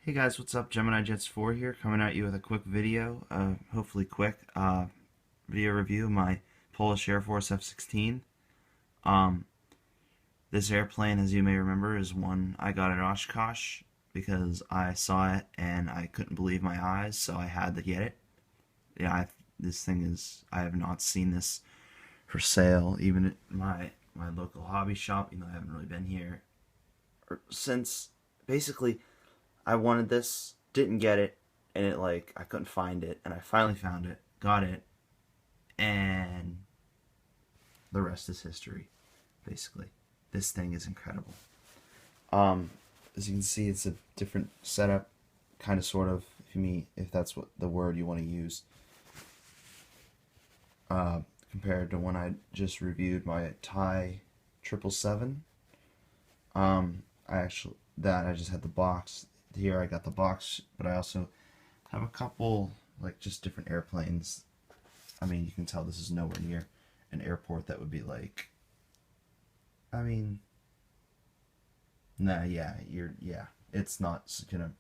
Hey guys, what's up? Gemini Jets 4 here, coming at you with a quick video, hopefully quick, video review of my Polish Air Force F-16. Um, this airplane, as you may remember, is one I got at Oshkosh because I saw it and I couldn't believe my eyes, so I had to get it. Yeah, this thing is, I have not seen this for sale, even at my local hobby shop, even though I haven't really been here since, basically, I wanted this, didn't get it, and I couldn't find it, and I finally found it, got it, and the rest is history, basically. This thing is incredible. As you can see, it's a different setup, kind of, sort of, if that's what the word you want to use, compared to when I just reviewed my Thai 777. I just had the box. Here I got the box, but I also have a couple, just different airplanes. I mean, you can tell this is nowhere near an airport that would be it's not gonna,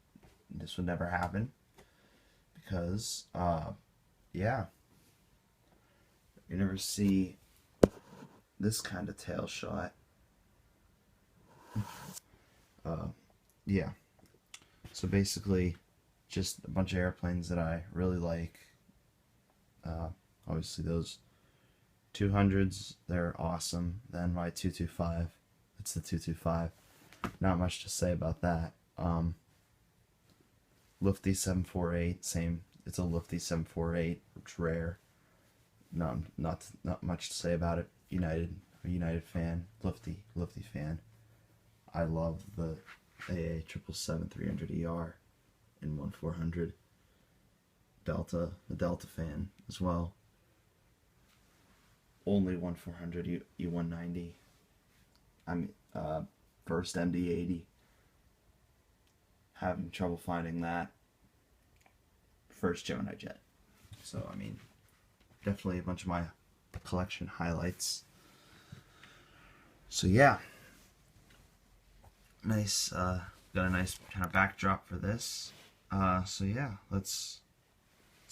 this would never happen because, yeah, you never see this kind of tail shot. Yeah. So basically, just a bunch of airplanes that I really like. Obviously, those 200s, they're awesome. Then my 225, it's the 225. Not much to say about that. Lufty 748, same. It's a Lufty 748. It's rare. Not much to say about it. A United fan. Lufty fan. I love the AA 777-300ER in 1400. Delta, the Delta fan as well. Only 1400 U190. First MD-80. Having trouble finding that. First Gemini jet. So, definitely a bunch of my collection highlights. So, yeah. Nice, got a nice kind of backdrop for this. So yeah, let's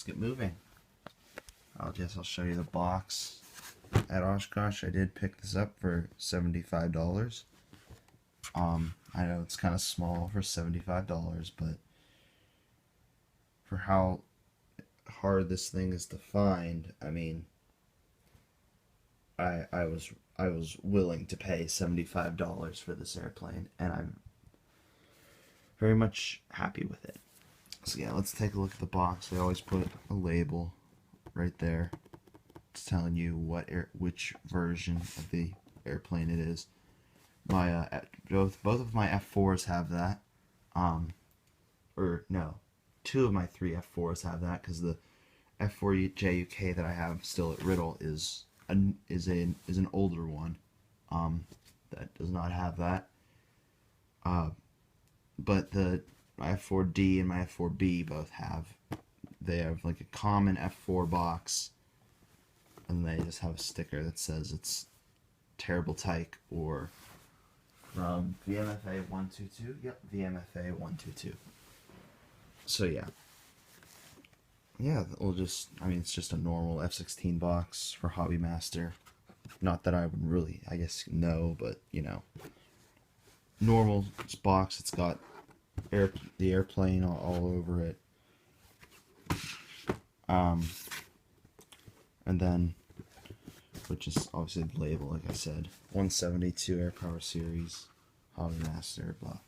get moving. I'll show you the box at Oshkosh. I did pick this up for $75. I know it's kind of small for $75, but for how hard this thing is to find, I was willing to pay $75 for this airplane, and I'm very much happy with it. So yeah, let's take a look at the box. They always put a label right there. It's telling you which version of the airplane it is. My both of my F4s have that. Or no, two of my three F4s have that, because the F4JUK that I have still at Riddle is an older one that does not have that. But my F4D and my F4B both have. They have a common F4 box, and they just have a sticker that says it's Terrible Tyke or from VMFA 122. Yep, VMFA 122. So yeah. Yeah, it's just a normal F-16 box for Hobby Master. Not that I would really, know, but, normal box. It's got the airplane all over it. And then, which is obviously the label, like I said, 172 Air Power Series, Hobby Master, blah.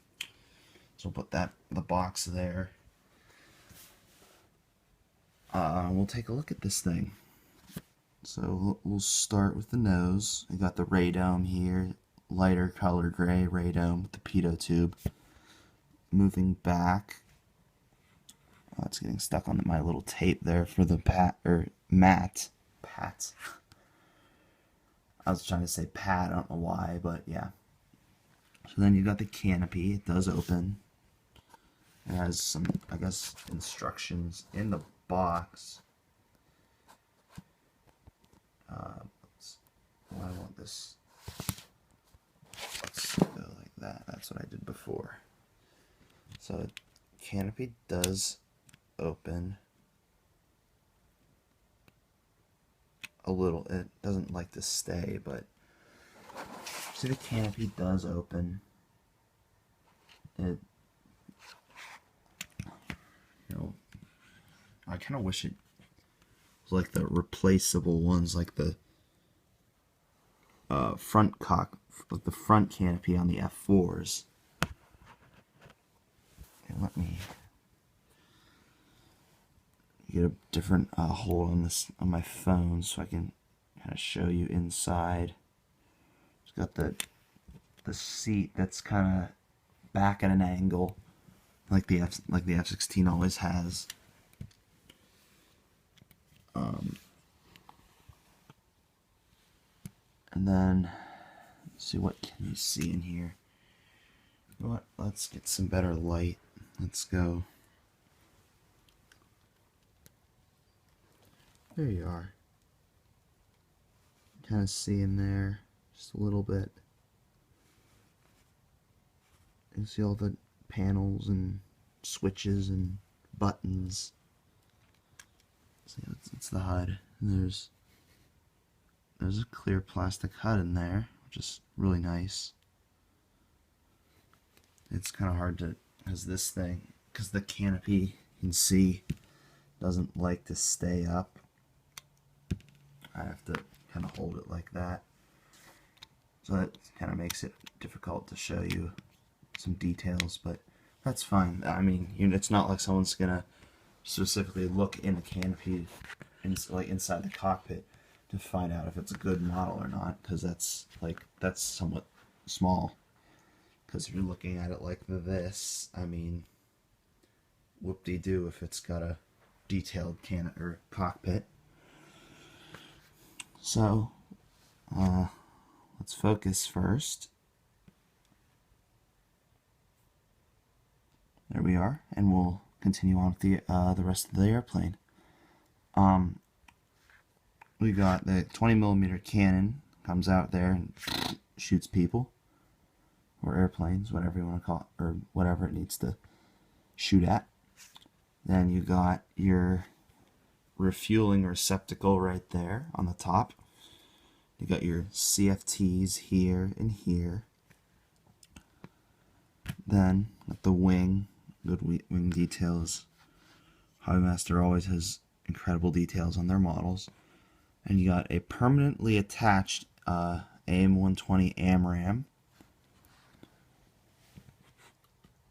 So we'll put the box there. We'll take a look at this thing. So we'll start with the nose. I got the radome here, lighter color gray radome with the pitot tube. Moving back, it's getting stuck on my little tape there for the matte. I was trying to say pat, I don't know why, but yeah. So then you got the canopy. It does open. It has some, instructions in the box. I want this. Let's go like that. That's what I did before. So canopy does open a little. It doesn't like to stay, but see, the canopy does open. It, you know, I kind of wish it was like the replaceable ones, like the front canopy on the F4s. And let me get a different hold on this on my phone so I can kind of show you inside. It's got the seat that's kind of back at an angle, like the F-16 always has. And then let's see, what can you see in here? You know what? Let's get some better light. Let's go. There you are. Kind of see in there just a little bit. You see all the panels and switches and buttons. See, it's the HUD. And there's a clear plastic HUD in there, which is really nice. It's kind of hard to, because this thing, because the canopy, you can see, doesn't like to stay up. I have to kind of hold it like that. So that kind of makes it difficult to show you some details, but that's fine. I mean, it's not like someone's gonna specifically look in the canopy, like inside the cockpit, to find out if it's a good model or not, because that's somewhat small. Because if you're looking at it like this, I mean, whoop-de-doo if it's got a detailed cockpit. So, let's focus first. There we are, and we'll continue on with the rest of the airplane. We got the 20mm cannon, comes out there and shoots people, or airplanes, whatever you want to call it, or whatever it needs to shoot at. Then you got your refueling receptacle right there on the top. You got your CFTs here and here. Then at the wing, good wing details. Hobbymaster always has incredible details on their models. And you got a permanently attached AIM-120 AMRAAM.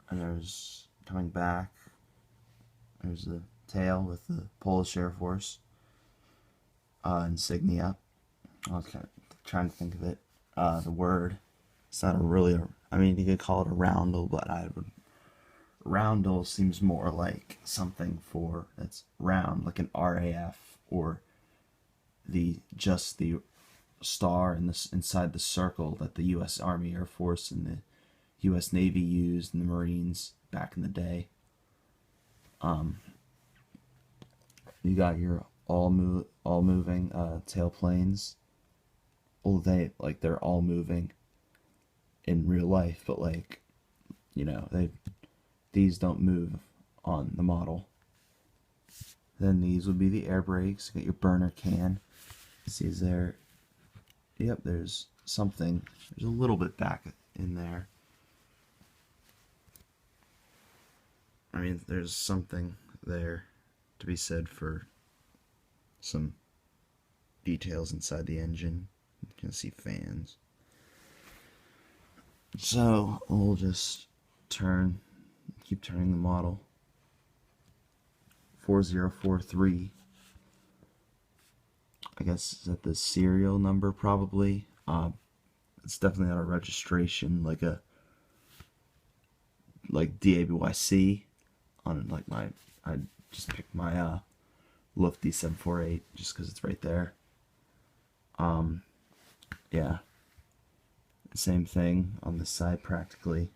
And there's, coming back, there's the tail with the Polish Air Force insignia. I was kind of trying to think of it. The word. It's not I mean, you could call it a roundel, but roundel seems more like something that's round, like an RAF, or just the star inside the circle that the U.S. Army, Air Force, and the U.S. Navy used, and the Marines back in the day. You got your all moving tailplanes. Well, they're all moving in real life, but these don't move on the model. Then these would be the air brakes. You got your burner can. See, is there? Yep, there's something. There's a little bit back in there. I mean, there's something there to be said for some details inside the engine. You can see fans. So we'll just keep turning the model. 4043. I guess is that the serial number probably. It's definitely not a registration like DABYC on I just picked my Lufty 748 just because it's right there. Yeah, same thing on this side practically.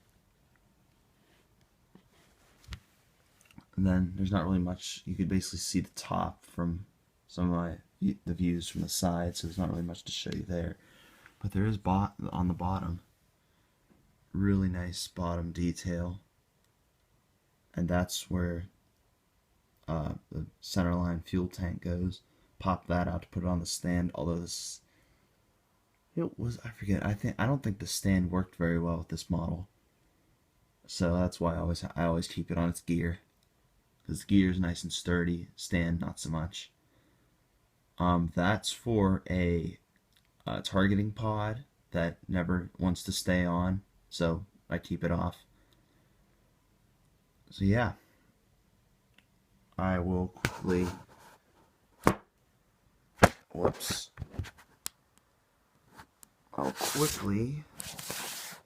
And then there's not really much. You could basically see the top from some of the views from the side, so there's not really much to show you there. But there is on the bottom, really nice bottom detail. and that's where the centerline fuel tank goes. Pop that out to put it on the stand. Although this, it was, I forget. I don't think the stand worked very well with this model, so that's why I always keep it on its gear, because the gear is nice and sturdy. Stand not so much. That's for a targeting pod that never wants to stay on, so I keep it off. So yeah, I will quickly, I'll quickly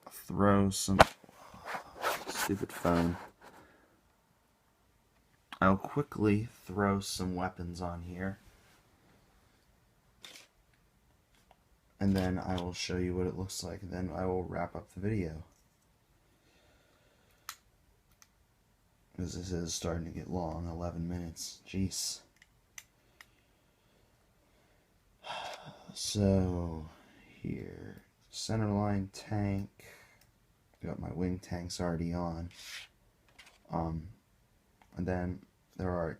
throw some, stupid phone, I'll quickly throw some weapons on here, and then I will show you what it looks like, and then I will wrap up the video, because this is starting to get long. 11 minutes, jeez. So here, centerline tank, got my wing tanks already on, and then there are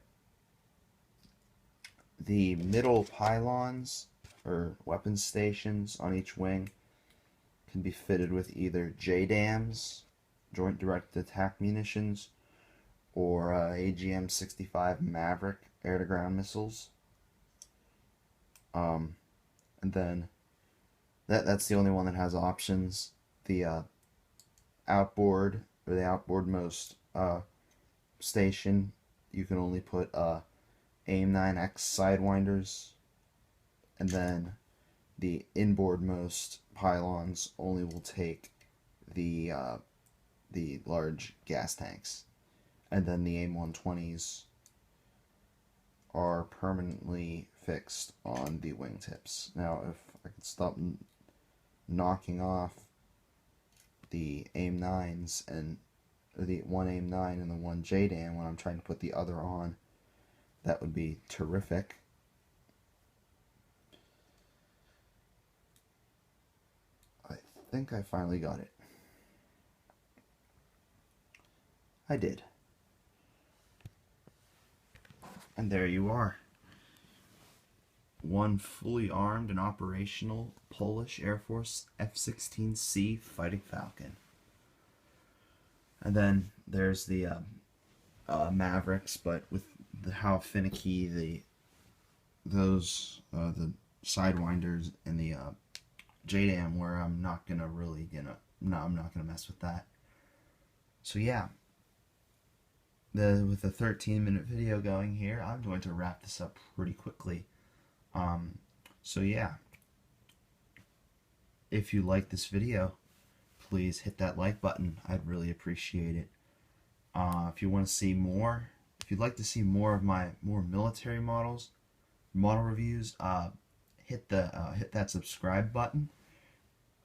the middle pylons or weapon stations on each wing can be fitted with either JDAMs, Joint Directed Attack Munitions, or AGM-65 Maverick air-to-ground missiles. And then that's the only one that has options. The outboard, or the outboardmost station, you can only put AIM-9X sidewinders, and then the inboardmost pylons only will take the large gas tanks, and then the AIM-120s are permanently fixed on the wingtips. Now, if I could stop knocking off the AIM-9s and the one AIM-9 and the one JDAM when I'm trying to put the other on, that would be terrific. I think I finally got it. I did. And there you are. One fully armed and operational Polish Air Force F-16C Fighting Falcon. And then there's the Mavericks, but with how finicky the sidewinders and the JDAM, where I'm not gonna mess with that. So yeah. With a 13-minute video going here, I'm going to wrap this up pretty quickly. So yeah, if you like this video, please hit that like button. I'd really appreciate it. If you want to see more, if you'd like to see more of my military model reviews, hit that subscribe button.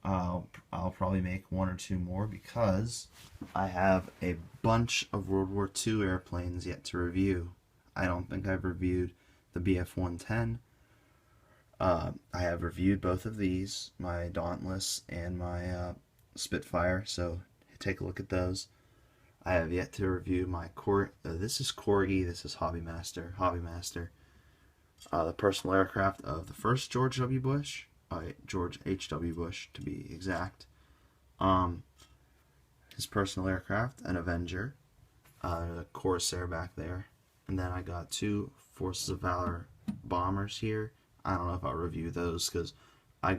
I'll probably make one or two more, because I have a bunch of World War II airplanes yet to review. I don't think I've reviewed the Bf-110. I have reviewed both of these, my Dauntless and my Spitfire, so take a look at those. I have yet to review my this is Corgi, this is Hobbymaster, the personal aircraft of the first George W. Bush, George H.W. Bush to be exact. His personal aircraft, an Avenger, the Corsair back there, and then I got two Forces of Valor bombers here. I don't know if I'll review those, because I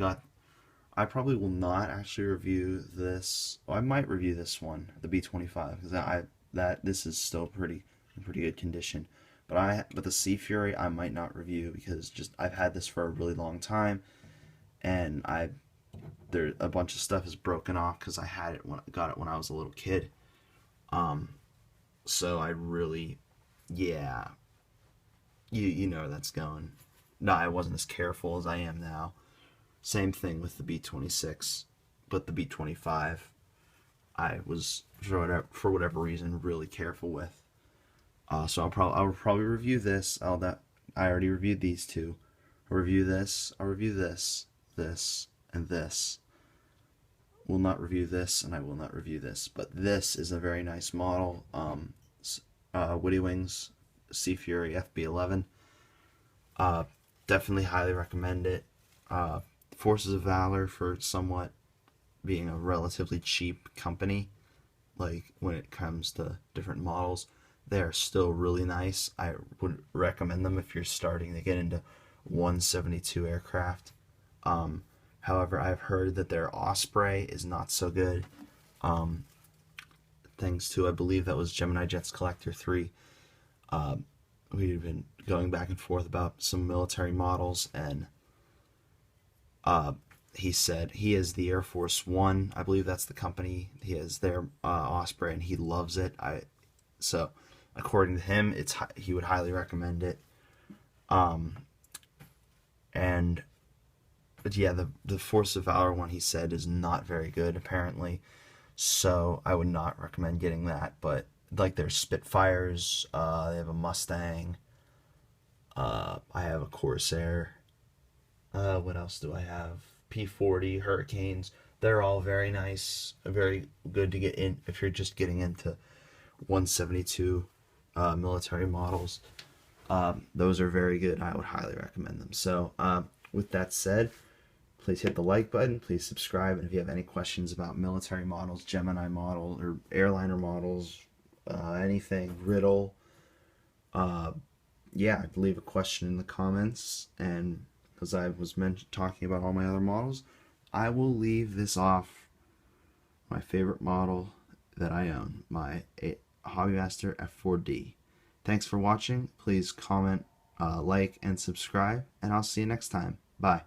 probably will not actually review this. Well, I might review this one, the B-25, because this is still in pretty good condition. But the Sea Fury I might not review, because I've had this for a really long time, and a bunch of stuff is broken off because I got it when I was a little kid. So I really, yeah, you know where that's going. No, I wasn't as careful as I am now. Same thing with the B-26, but the B-25 I was, for whatever reason, really careful with. So I'll probably review this. I already reviewed these two. I'll review this, this, and this. Will not review this, and I will not review this. But this is a very nice model. Woody Wings Sea Fury FB11. Definitely highly recommend it. Forces of Valor, for somewhat being a relatively cheap company, like when it comes to different models, they're still really nice. I would recommend them if you're starting to get into 172 aircraft. However, I've heard that their Osprey is not so good. Thanks to, I believe that was Gemini Jets Collector 3. We've been going back and forth about some military models, and he said he is the Air Force One. I believe that's the company. He has their Osprey, and he loves it. So according to him, he would highly recommend it. But yeah, the Force of Valor one, he said, is not very good apparently. So I would not recommend getting that. But like there's Spitfires, they have a Mustang. I have a Corsair. What else do I have? P-40, Hurricanes. They're all very nice, very good to get in if you're just getting into 172 military models. Those are very good. I would highly recommend them. So with that said, please hit the like button. Please subscribe. And if you have any questions about military models, Gemini model, or airliner models, anything, Riddle, yeah, leave a question in the comments. And as I was talking about all my other models, I will leave this off my favorite model that I own, my Hobbymaster F4D. Thanks for watching. Please comment, like, and subscribe, and I'll see you next time. Bye.